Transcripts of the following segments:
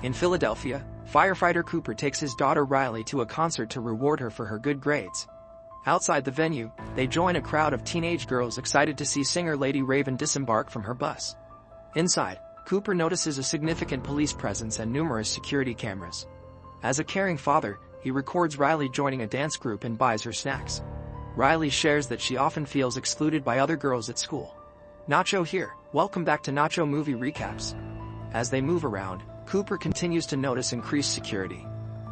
In Philadelphia, firefighter Cooper takes his daughter Riley to a concert to reward her for her good grades. Outside the venue, they join a crowd of teenage girls excited to see singer Lady Raven disembark from her bus. Inside, Cooper notices a significant police presence and numerous security cameras. As a caring father, he records Riley joining a dance group and buys her snacks. Riley shares that she often feels excluded by other girls at school. Nacho here, welcome back to Nacho Movie Recaps. As they move around, Cooper continues to notice increased security.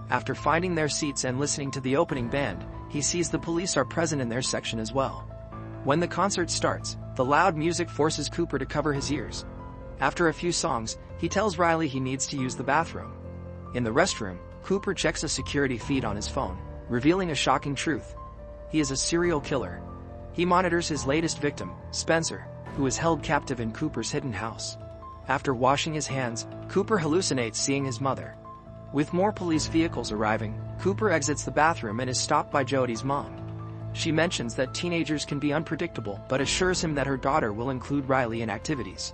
After finding their seats and listening to the opening band, he sees the police are present in their section as well. When the concert starts, the loud music forces Cooper to cover his ears. After a few songs, he tells Riley he needs to use the bathroom. In the restroom, Cooper checks a security feed on his phone, revealing a shocking truth. He is a serial killer. He monitors his latest victim, Spencer, who is held captive in Cooper's hidden house. After washing his hands, Cooper hallucinates seeing his mother. With more police vehicles arriving, Cooper exits the bathroom and is stopped by Jody's mom. She mentions that teenagers can be unpredictable but assures him that her daughter will include Riley in activities.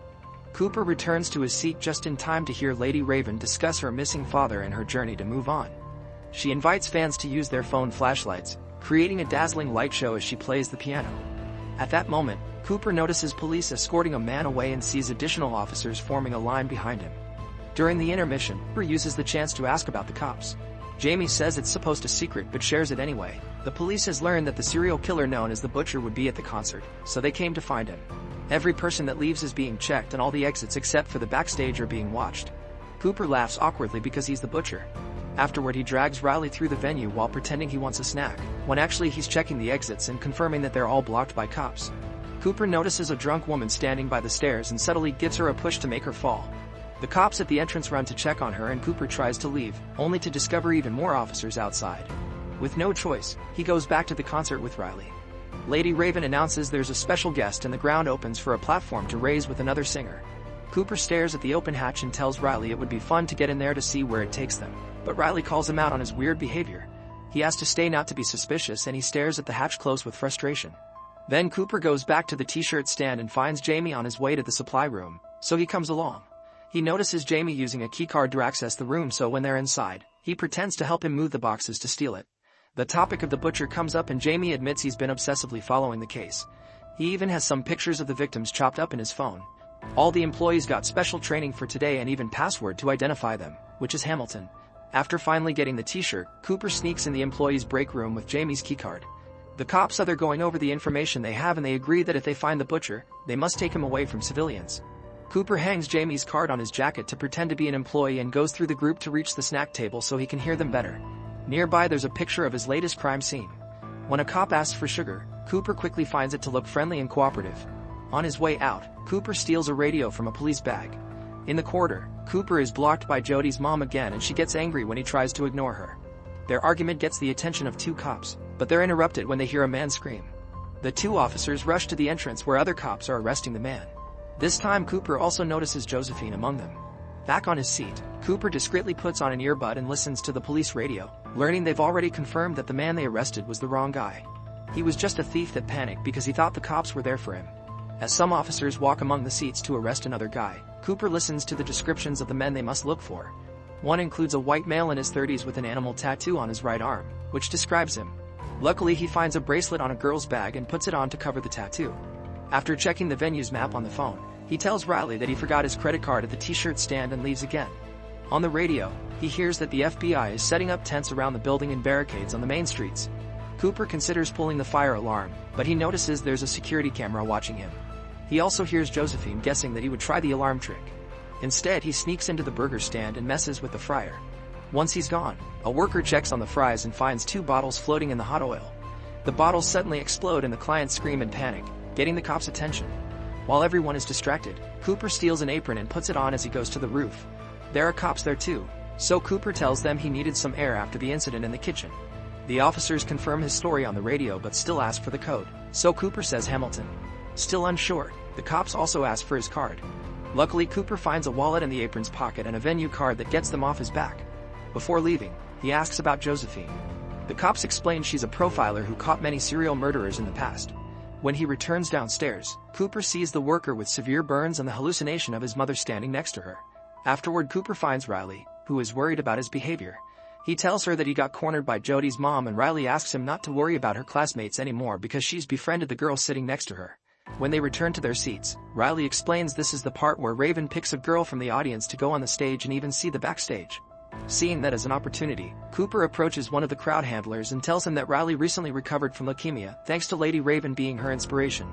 Cooper returns to his seat just in time to hear Lady Raven discuss her missing father and her journey to move on. She invites fans to use their phone flashlights, creating a dazzling light show as she plays the piano. At that moment, Cooper notices police escorting a man away and sees additional officers forming a line behind him. During the intermission, Cooper uses the chance to ask about the cops. Jamie says it's supposed to secret but shares it anyway. The police has learned that the serial killer known as the Butcher would be at the concert, so they came to find him. Every person that leaves is being checked and all the exits except for the backstage are being watched. Cooper laughs awkwardly because he's the Butcher. Afterward he drags Riley through the venue while pretending he wants a snack, when actually he's checking the exits and confirming that they're all blocked by cops. Cooper notices a drunk woman standing by the stairs and subtly gives her a push to make her fall. The cops at the entrance run to check on her and Cooper tries to leave, only to discover even more officers outside. With no choice, he goes back to the concert with Riley. Lady Raven announces there's a special guest and the ground opens for a platform to raise with another singer. Cooper stares at the open hatch and tells Riley it would be fun to get in there to see where it takes them, but Riley calls him out on his weird behavior. He has to stay not to be suspicious and he stares at the hatch close with frustration. Then Cooper goes back to the t-shirt stand and finds Jamie on his way to the supply room, so he comes along. He notices Jamie using a keycard to access the room, so when they're inside, he pretends to help him move the boxes to steal it. The topic of the Butcher comes up and Jamie admits he's been obsessively following the case. He even has some pictures of the victims chopped up in his phone. All the employees got special training for today and even password to identify them, which is Hamilton. After finally getting the t-shirt, Cooper sneaks in the employees' break room with Jamie's keycard. The cops are going over the information they have and they agree that if they find the Butcher, they must take him away from civilians. Cooper hangs Jamie's card on his jacket to pretend to be an employee and goes through the group to reach the snack table so he can hear them better. Nearby there's a picture of his latest crime scene. When a cop asks for sugar, Cooper quickly finds it to look friendly and cooperative. On his way out, Cooper steals a radio from a police bag. In the corridor, Cooper is blocked by Jody's mom again and she gets angry when he tries to ignore her. Their argument gets the attention of two cops, but they're interrupted when they hear a man scream. The two officers rush to the entrance where other cops are arresting the man. This time Cooper also notices Josephine among them. Back on his seat, Cooper discreetly puts on an earbud and listens to the police radio, learning they've already confirmed that the man they arrested was the wrong guy. He was just a thief that panicked because he thought the cops were there for him. As some officers walk among the seats to arrest another guy, Cooper listens to the descriptions of the men they must look for. One includes a white male in his 30s with an animal tattoo on his right arm, which describes him. Luckily he finds a bracelet on a girl's bag and puts it on to cover the tattoo. After checking the venue's map on the phone, he tells Riley that he forgot his credit card at the t-shirt stand and leaves again. On the radio, he hears that the FBI is setting up tents around the building and barricades on the main streets. Cooper considers pulling the fire alarm, but he notices there's a security camera watching him. He also hears Josephine guessing that he would try the alarm trick. Instead, he sneaks into the burger stand and messes with the fryer. Once he's gone, a worker checks on the fries and finds 2 bottles floating in the hot oil. The bottles suddenly explode and the clients scream in panic, getting the cops' attention. While everyone is distracted, Cooper steals an apron and puts it on as he goes to the roof. There are cops there too, so Cooper tells them he needed some air after the incident in the kitchen. The officers confirm his story on the radio but still ask for the code, so Cooper says Hamilton. Still unsure, the cops also ask for his card. Luckily Cooper finds a wallet in the apron's pocket and a venue card that gets them off his back. Before leaving, he asks about Josephine. The cops explain she's a profiler who caught many serial murderers in the past. When he returns downstairs, Cooper sees the worker with severe burns and the hallucination of his mother standing next to her. Afterward Cooper finds Riley, who is worried about his behavior. He tells her that he got cornered by Jody's mom, and Riley asks him not to worry about her classmates anymore because she's befriended the girl sitting next to her. When they return to their seats, Riley explains this is the part where Raven picks a girl from the audience to go on the stage and even see the backstage. Seeing that as an opportunity, Cooper approaches one of the crowd handlers and tells him that Riley recently recovered from leukemia, thanks to Lady Raven being her inspiration.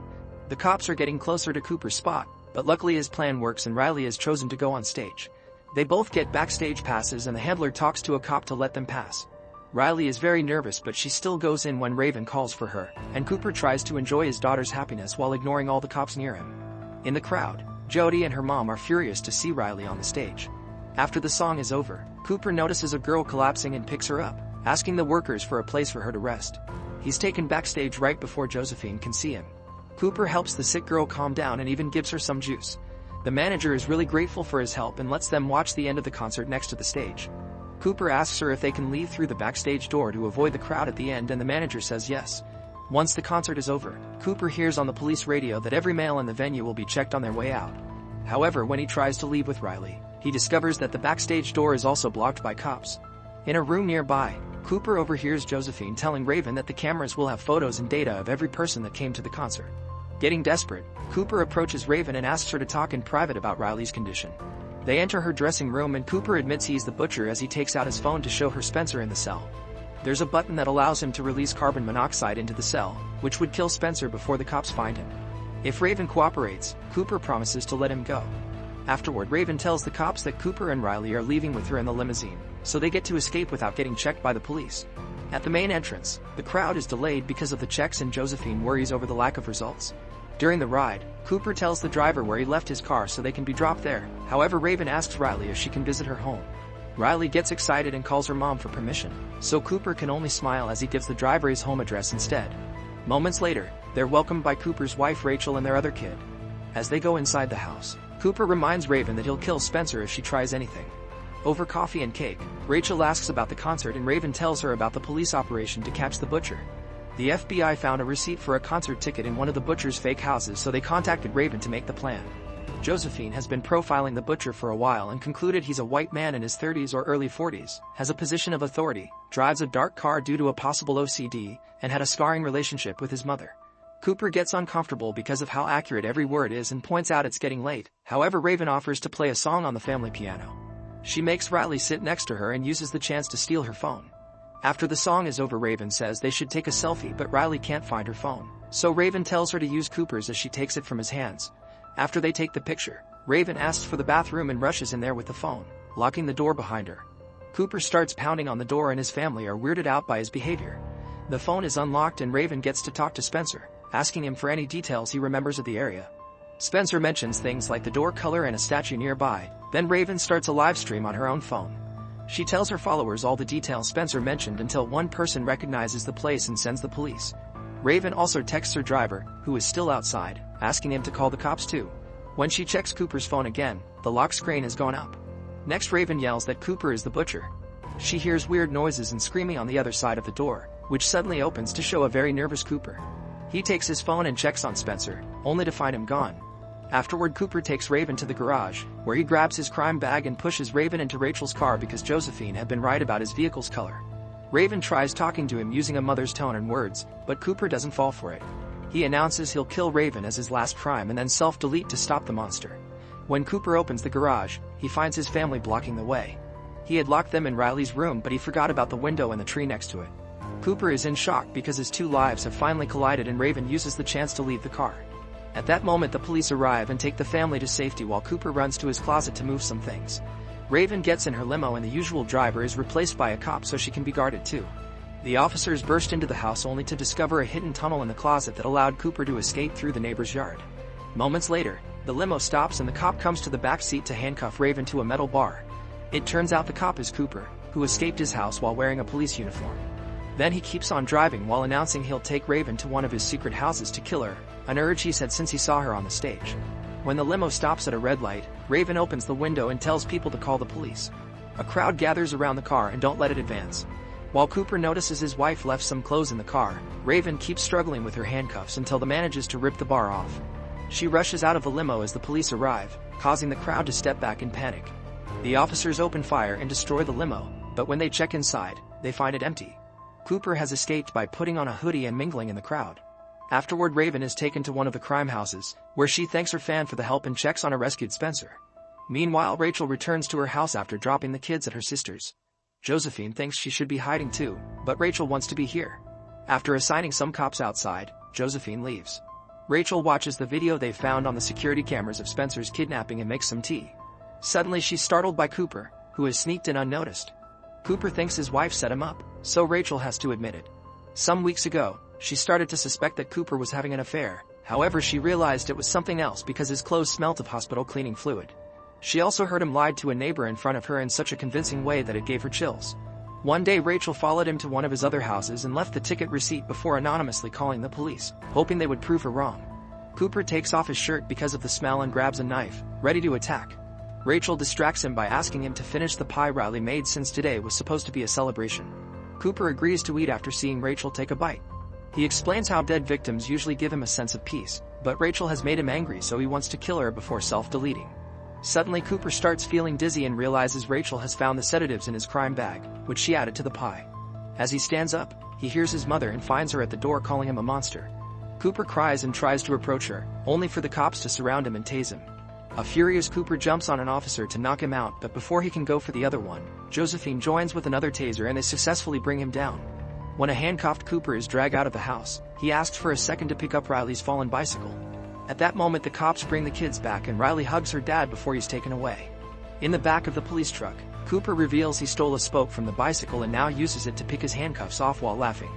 The cops are getting closer to Cooper's spot, but luckily his plan works and Riley is chosen to go on stage. They both get backstage passes and the handler talks to a cop to let them pass. Riley is very nervous, but she still goes in when Raven calls for her, and Cooper tries to enjoy his daughter's happiness while ignoring all the cops near him. In the crowd, Jody and her mom are furious to see Riley on the stage. After the song is over, Cooper notices a girl collapsing and picks her up, asking the workers for a place for her to rest. He's taken backstage right before Josephine can see him. Cooper helps the sick girl calm down and even gives her some juice. The manager is really grateful for his help and lets them watch the end of the concert next to the stage. Cooper asks her if they can leave through the backstage door to avoid the crowd at the end, and the manager says yes. Once the concert is over, Cooper hears on the police radio that every male in the venue will be checked on their way out. However, when he tries to leave with Riley, he discovers that the backstage door is also blocked by cops. In a room nearby, Cooper overhears Josephine telling Raven that the cameras will have photos and data of every person that came to the concert. Getting desperate, Cooper approaches Raven and asks her to talk in private about Riley's condition. They enter her dressing room and Cooper admits he's the butcher as he takes out his phone to show her Spencer in the cell. There's a button that allows him to release carbon monoxide into the cell, which would kill Spencer before the cops find him. If Raven cooperates, Cooper promises to let him go. Afterward, Raven tells the cops that Cooper and Riley are leaving with her in the limousine, so they get to escape without getting checked by the police. At the main entrance, the crowd is delayed because of the checks and Josephine worries over the lack of results. During the ride, Cooper tells the driver where he left his car so they can be dropped there. However, Raven asks Riley if she can visit her home. Riley gets excited and calls her mom for permission, so Cooper can only smile as he gives the driver his home address instead. Moments later, they're welcomed by Cooper's wife Rachel and their other kid. As they go inside the house, Cooper reminds Raven that he'll kill Spencer if she tries anything. Over coffee and cake, Rachel asks about the concert and Raven tells her about the police operation to catch the butcher. The FBI found a receipt for a concert ticket in one of the butcher's fake houses, so they contacted Raven to make the plan. Josephine has been profiling the butcher for a while and concluded he's a white man in his 30s or early 40s, has a position of authority, drives a dark car due to a possible OCD, and had a scarring relationship with his mother. Cooper gets uncomfortable because of how accurate every word is and points out it's getting late. However, Raven offers to play a song on the family piano. She makes Riley sit next to her and uses the chance to steal her phone. After the song is over, Raven says they should take a selfie, but Riley can't find her phone, so Raven tells her to use Cooper's as she takes it from his hands. After they take the picture, Raven asks for the bathroom and rushes in there with the phone, locking the door behind her. Cooper starts pounding on the door and his family are weirded out by his behavior. The phone is unlocked and Raven gets to talk to Spencer, asking him for any details he remembers of the area. Spencer mentions things like the door color and a statue nearby, then Raven starts a live stream on her own phone. She tells her followers all the details Spencer mentioned until one person recognizes the place and sends the police. Raven also texts her driver, who is still outside, asking him to call the cops too. When she checks Cooper's phone again, the lock screen has gone up. Next, Raven yells that Cooper is the butcher. She hears weird noises and screaming on the other side of the door, which suddenly opens to show a very nervous Cooper. He takes his phone and checks on Spencer, only to find him gone. Afterward, Cooper takes Raven to the garage, where he grabs his crime bag and pushes Raven into Rachel's car because Josephine had been right about his vehicle's color. Raven tries talking to him using a mother's tone and words, but Cooper doesn't fall for it. He announces he'll kill Raven as his last crime and then self-delete to stop the monster. When Cooper opens the garage, he finds his family blocking the way. He had locked them in Riley's room, but he forgot about the window and the tree next to it. Cooper is in shock because his two lives have finally collided and Raven uses the chance to leave the car. At that moment, the police arrive and take the family to safety while Cooper runs to his closet to move some things. Raven gets in her limo and the usual driver is replaced by a cop so she can be guarded too. The officers burst into the house only to discover a hidden tunnel in the closet that allowed Cooper to escape through the neighbor's yard. Moments later, the limo stops and the cop comes to the back seat to handcuff Raven to a metal bar. It turns out the cop is Cooper, who escaped his house while wearing a police uniform. Then he keeps on driving while announcing he'll take Raven to one of his secret houses to kill her, an urge he's had since he saw her on the stage. When the limo stops at a red light, Raven opens the window and tells people to call the police. A crowd gathers around the car and don't let it advance. While Cooper notices his wife left some clothes in the car, Raven keeps struggling with her handcuffs until the manages to rip the bar off. She rushes out of the limo as the police arrive, causing the crowd to step back in panic. The officers open fire and destroy the limo, but when they check inside, they find it empty. Cooper has escaped by putting on a hoodie and mingling in the crowd. Afterward, Raven is taken to one of the crime houses, where she thanks her fan for the help and checks on a rescued Spencer. Meanwhile, Rachel returns to her house after dropping the kids at her sister's. Josephine thinks she should be hiding too, but Rachel wants to be here. After assigning some cops outside, Josephine leaves. Rachel watches the video they found on the security cameras of Spencer's kidnapping and makes some tea. Suddenly she's startled by Cooper, who has sneaked in unnoticed. Cooper thinks his wife set him up, so Rachel has to admit it. Some weeks ago, she started to suspect that Cooper was having an affair, however she realized it was something else because his clothes smelt of hospital cleaning fluid. She also heard him lied to a neighbor in front of her in such a convincing way that it gave her chills. One day Rachel followed him to one of his other houses and left the ticket receipt before anonymously calling the police, hoping they would prove her wrong. Cooper takes off his shirt because of the smell and grabs a knife, ready to attack. Rachel distracts him by asking him to finish the pie Riley made since today was supposed to be a celebration. Cooper agrees to eat after seeing Rachel take a bite. He explains how dead victims usually give him a sense of peace, but Rachel has made him angry, so he wants to kill her before self-deleting. Suddenly Cooper starts feeling dizzy and realizes Rachel has found the sedatives in his crime bag, which she added to the pie. As he stands up, he hears his mother and finds her at the door calling him a monster. Cooper cries and tries to approach her, only for the cops to surround him and tase him. A furious Cooper jumps on an officer to knock him out, but before he can go for the other one, Josephine joins with another taser and they successfully bring him down. When a handcuffed Cooper is dragged out of the house, he asks for a second to pick up Riley's fallen bicycle. At that moment the cops bring the kids back and Riley hugs her dad before he's taken away. In the back of the police truck, Cooper reveals he stole a spoke from the bicycle and now uses it to pick his handcuffs off while laughing.